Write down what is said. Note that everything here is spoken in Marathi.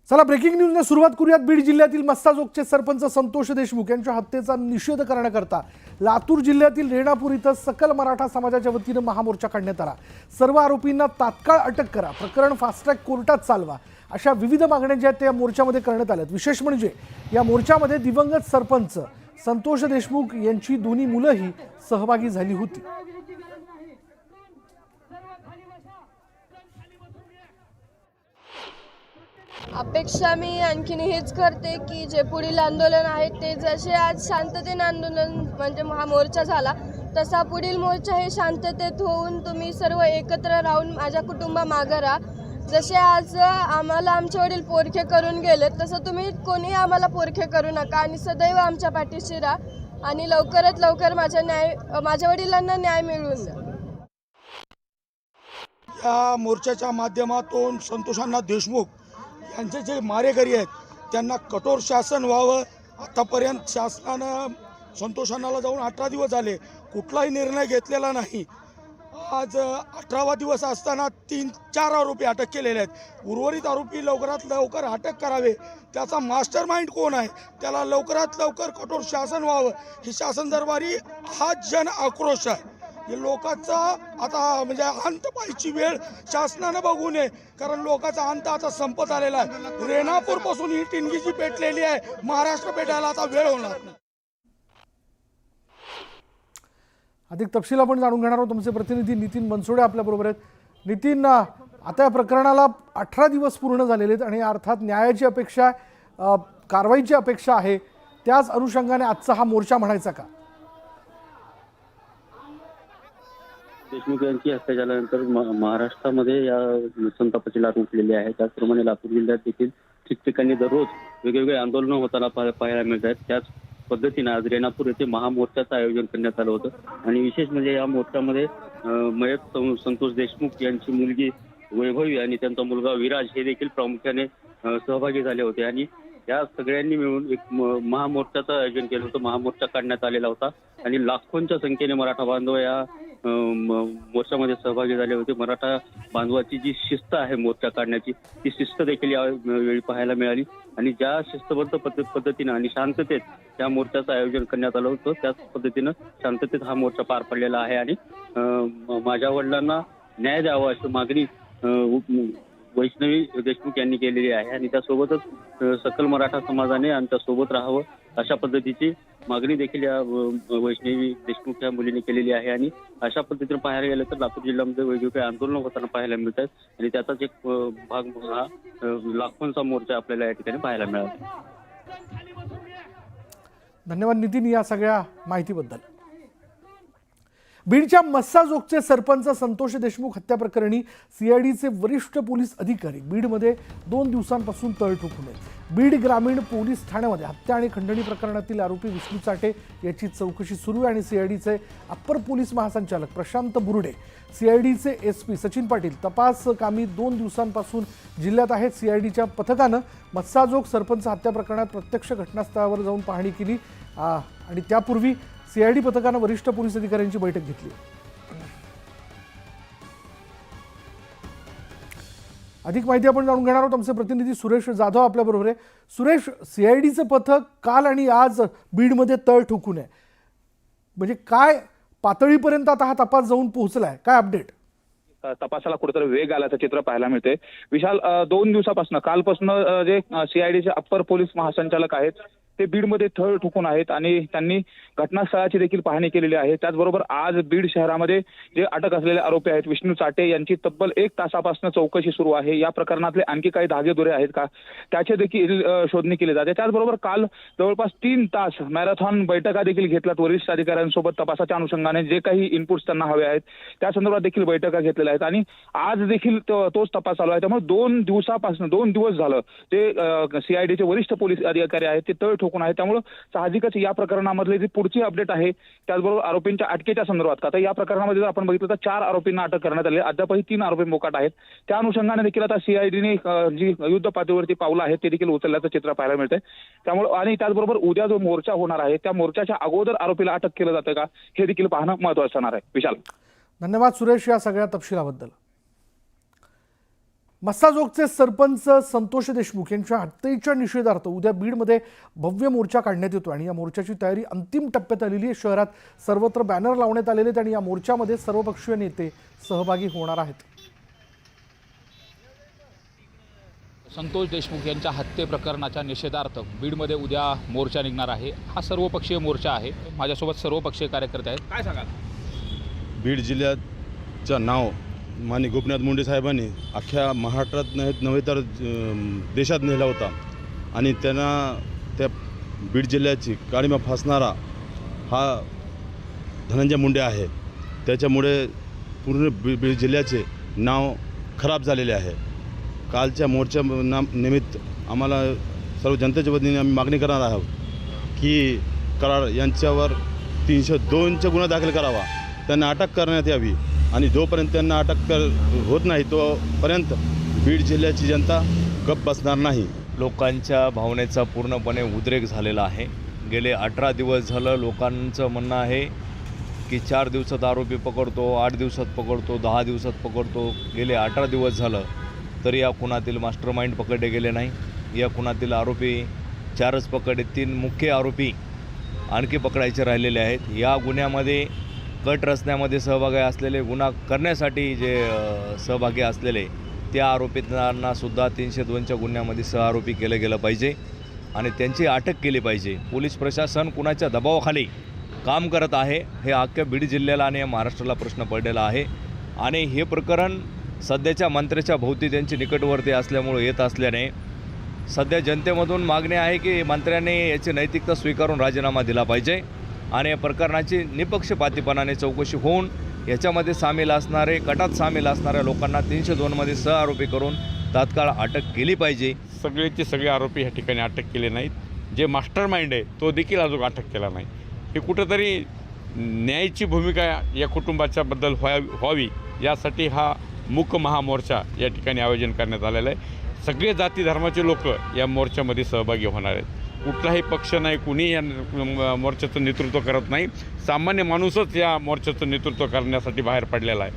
चला ब्रेकिंग न्यूजने सुरुवात करूयात। बीड जिल्ह्यातील मस्साजोगचे सरपंच संतोष देशमुख यांच्या हत्येचा निषेध करण्याकरता लातूर जिल्ह्यातील रेणापूर इथं सकल मराठा समाजाच्या वतीनं महामोर्चा काढण्यात आला। सर्व आरोपींना तात्काळ अटक करा, प्रकरण फास्ट ट्रॅक कोर्टात चालवा, अशा विविध मागण्या ज्या त्या मोर्चामध्ये करण्यात आल्यात। विशेष म्हणजे या मोर्चामध्ये दिवंगत सरपंच संतोष देशमुख यांची दोन्ही मुलंही सहभागी झाली होती। अपेक्षा मी आणखीन हेच करते की जे पुढील आंदोलन आहे ते जसे आज शांततेने आंदोलन म्हणजे महामोर्चा झाला, तसा पुढील मोर्चा हे शांततेत होऊन तुम्ही सर्व एकत्र राहून माझ्या कुटुंबामागे राहा। जसे आज आम्हाला आमचे वडील पोरखे करून गेले, तसं तुम्ही कोणी आम्हाला पोरखे करू नका आणि सदैव आमच्या पाठीशी राहा आणि लवकरात लवकर माझ्या वडिलांना न्याय मिळवून द्या। या मोर्चाच्या माध्यमातून संतोषांना देशमुख यांचे जे मारेकरी आहेत त्यांना कठोर शासन व्हावं। आतापर्यंत शासनानं संतोषांनाला जाऊन 18 दिवस झाले, कुठलाही निर्णय घेतलेला नाही। आज 18वा दिवस असताना 3-4 आरोपी अटक केलेले आहेत। उर्वरित आरोपी लवकरात लवकर अटक करावे, त्याचा मास्टर माइंड कोण आहे त्याला लवकरात लवकर कठोर शासन व्हावं, ही शासन दरबारी हा जन आक्रोश आहे। हे लोकांचा आता म्हणजे अंत पाहायची वेळ शासनानं बघू नये, कारण लोकांचा अंत आता संपत आलेला आहे। रेणापूर पासून ही टिनगी जी पेटलेली आहे, महाराष्ट्र पेटायला आता वेळ होणार नाही। अधिक तपशील आपण जाणून घेणार आहोत। तुमचे प्रतिनिधी नितीन बनसोडे आपल्या बरोबर आहेत। नितीन, आता या प्रकरणाला 18 दिवस पूर्ण झालेले आहेत आणि अर्थात न्यायाची अपेक्षा, कारवाईची अपेक्षा आहे, त्याच अनुषंगाने आजचा हा मोर्चा म्हणायचा का? देशमुख यांची हत्या झाल्यानंतर महाराष्ट्रामध्ये या संतापाची लाट उठलेली आहे। त्याचप्रमाणे लातूर जिल्ह्यात देखील ठिकठिकाणी दररोज वेगवेगळे आंदोलनं होताना पाहायला मिळत आहेत। त्याच पद्धतीने आज रेणापूर येथे महामोर्चाचं आयोजन करण्यात आलं होतं आणि विशेष म्हणजे या मोर्चामध्ये मयत संतोष देशमुख यांची मुलगी वैभवी आणि त्यांचा मुलगा विराज हे देखील प्रामुख्याने सहभागी झाले होते आणि या सगळ्यांनी मिळून एक महामोर्चाचं आयोजन केलं होतं। महामोर्चा काढण्यात आलेला होता आणि लाखोंच्या संख्येने मराठा बांधव या मोर्चामध्ये सहभागी झाले होते। मराठा बांधवाची जी शिस्त आहे मोर्चा काढण्याची, ती शिस्त देखील यावेळी पाहायला मिळाली आणि ज्या शिस्तबद्ध पद्धतीनं आणि शांततेत त्या मोर्चाचं आयोजन करण्यात आलं होतं, त्याच पद्धतीनं शांततेत हा मोर्चा पार पडलेला आहे आणि माझ्या वडिलांना न्याय द्यावा अशी मागणी वैष्णवी देशमुख यांनी केलेली आहे आणि त्यासोबतच सकल मराठा समाजाने आमच्या सोबत राहावं अशा पद्धतीची मागणी देखील या वैष्णवी देशमुख या मुलीने केलेली आहे आणि अशा पद्धतीने पाहायला गेलं तर लातूर जिल्ह्यामध्ये वेगवेगळे आंदोलनं होताना पाहायला मिळतात आणि त्याचाच एक भाग हा लाखोंचा मोर्चा आपल्याला या ठिकाणी पाहायला मिळाला। धन्यवाद नितीन या सगळ्या माहितीबद्दल। बीडच्या मस्साजोगचे सरपंच संतोष देशमुख हत्या प्रकरणी सीआयडीचे वरिष्ठ पोलीस अधिकारी बीडमध्ये 2 दिवसांपासून तळ ठोकून आहेत। बीड ग्रामीण पोलीस ठाण्यामध्ये हत्या आणि खंडणी प्रकरणातील आरोपी विष्णू चाटे याची चौकशी सुरू आहे आणि सीआयडीचे अप्पर पोलीस महासंचालक प्रशांत बुर्डे, सीआयडीचे एसपी सचिन पाटील तपास कामी 2 दिवसांपासून जिल्ह्यात आहेत। सीआयडीच्या पथकानं मस्साजोग सरपंच हत्या प्रकरणात प्रत्यक्ष घटनास्थळावर जाऊन पाहणी केली आणि त्यापूर्वी सीआयडी पथकानं वरिष्ठ पोलीस अधिकाऱ्यांची बैठक घेतली। अधिक माहिती आपण जाणून घेणार आहोत। आमचे प्रतिनिधी सुरेश जाधव आपल्या बरोबर आहे। सुरेश, सीआयडीचं पथक काल आणि आज बीडमध्ये तळ ठोकून आहे, म्हणजे काय पातळीपर्यंत आता हा तपास जाऊन पोहोचलाय, काय अपडेट? तपासाला कुठेतरी वेग आल्याचं चित्र पाहायला मिळते। विशाल, 2 दिवसापासून कालपासून जे सीआयडीचे अप्पर पोलीस महासंचालक आहेत ते बीडमध्ये थळ ठोकून आहेत आणि त्यांनी घटनास्थळाची देखील पाहणी केलेली आहे। त्याचबरोबर आज बीड शहरामध्ये जे अटक असलेले आरोपी आहेत विष्णू चाटे यांची तब्बल 1 तासापासून चौकशी सुरू आहे। या प्रकरणातले आणखी काही धागेदोरे आहेत का त्याचे देखील शोधणी केली जाते। त्याचबरोबर काल जवळपास 3 तास मॅरेथॉन बैठका देखील घेतल्यात वरिष्ठ अधिकाऱ्यांसोबत तपासाच्या अनुषंगाने जे काही इनपुट्स त्यांना हवे आहेत त्या संदर्भात देखील बैठका घेतलेल्या आहेत आणि आज देखील तोच तपास चालू आहे। त्यामुळे 2 दिवस झालं ते सीआयडीचे वरिष्ठ पोलीस अधिकारी आहेत ते तळ ठोकून आहे। त्यामुळे साहजिकच या प्रकरणामधले जी पुढची अपडेट आहे त्याचबरोबर आरोपींच्या अटकेच्या संदर्भात आता या प्रकरणामध्ये जर आपण बघितलं तर 4 आरोपींना अटक करण्यात आली, अद्यापही 3 आरोपी मोकाट आहेत। त्या अनुषंगाने देखील आता सीआयडीने जी युद्ध पातळीवरती पावलं आहेत ते देखील उचलल्याचं चित्र पाहायला मिळतंय। त्यामुळे आणि त्याचबरोबर उद्या जो मोर्चा होणार आहे त्या मोर्चाच्या अगोदर आरोपीला अटक केलं जातं का हे देखील पाहणं महत्त्वाचं असणार आहे। विशाल, धन्यवाद सुरेश या सगळ्या तपशिलाबद्दल। मस्साजोगचे सरपंच संतोष देशमुख यांच्या हत्येच्या निषेधार्थ उद्या बीडमध्ये भव्य मोर्चा काढण्यात येतो आणि या मोर्चाची तयारी अंतिम टप्प्यात आलेली आहे. शहरात सर्वत्र बॅनर लावण्यात आलेले आहेत आणि या मोर्चामध्ये सर्वपक्षीय नेते सहभागी होणार आहेत. संतोष देशमुख यांच्या हत्ये प्रकरणाच्या निषेधार्थ बीडमध्ये उद्या मोर्चा निघणार आहे. हा सर्वपक्षीय मोर्चा आहे. माझ्यासोबत सर्वपक्षीय कार्यकर्ते आहेत. काय सांगाल? बीड जिल्ह्याचं नाव माननीय गोपीनाथ मुंडे साहेबांनी अख्ख्या महाराष्ट्रात नव्हे तर देशात नेला होता आणि त्यांना त्या बीड जिल्ह्याची काळीमा फासणारा हा धनंजय मुंडे आहे. त्याच्यामुळे पूर्ण बीड जिल्ह्याचे नाव खराब झालेले आहे. कालच्या मोर्चा निमित्त आम्हाला सर्व जनतेच्या वतीने आम्ही मागणी करणार आहोत की कराड यांच्यावर 302चा गुन्हा दाखल करावा, त्यांना अटक करण्यात यावी आणि जोपर्यंत त्यांना अटक होत नाही तोपर्यंत बीड जिल्ह्याची जनता गप्प बसणार नाही. लोकांच्या भावनेचा पूर्णपणे उद्रेक झालेला आहे. गेले 18 दिवस झालं लोकांचं म्हणणं आहे की 4 दिवसात आरोपी पकडतो, 8 दिवसात पकडतो, 10 दिवसात पकडतो. गेले 18 दिवस झालं तरी या खुनातील मास्टरमाइंड पकडले गेले नाही. या खुनातील आरोपी 4च पकडले, 3 मुख्य आरोपी आणखी पकडायचे राहिलेले आहेत. या गुन्ह्यामध्ये कट रचण्यामध्ये सहभागी असलेले, गुन्हा करण्यासाठी जे सहभागी असलेले त्या आरोपींनासुद्धा 302च्या गुन्ह्यामध्ये सहआरोपी केलं गेलं पाहिजे आणि त्यांची अटक केली पाहिजे. पोलीस प्रशासन कुणाच्या दबावाखाली काम करत आहे हे अख्ख्या बीड जिल्ह्याला आणि महाराष्ट्राला प्रश्न पडलेला आहे. आणि हे प्रकरण सध्याच्या मंत्र्याच्या भोवती त्यांची निकटवर्ती असल्यामुळे येत असल्याने सध्या जनतेमधून मागणी आहे की मंत्र्यांनी याची नैतिकता स्वीकारून राजीनामा दिला पाहिजे आणि या प्रकरणाची निपक्षपातीपणाने चौकशी होऊन याच्यामध्ये सामील असणारे, कटात सामील असणाऱ्या लोकांना 302मध्ये सहआरोपी करून तात्काळ अटक केली पाहिजे. सगळेचे सगळे आरोपी ह्या ठिकाणी अटक केले नाहीत. जे मास्टर माइंड आहे तो देखील अजून अटक केला नाही. हे कुठंतरी न्यायाची भूमिका या कुटुंबाच्याबद्दल व्हावी यासाठी हा मूक महामोर्चा या ठिकाणी आयोजन करण्यात आलेलं आहे. सगळे जाती धर्माचे लोक या मोर्चामध्ये सहभागी होणार आहेत. कुठलाही पक्ष नाही, कुणी या मोर्चाचं नेतृत्व करत नाही. सामान्य माणूसच या मोर्चाचं नेतृत्व करण्यासाठी बाहेर पडलेला आहे.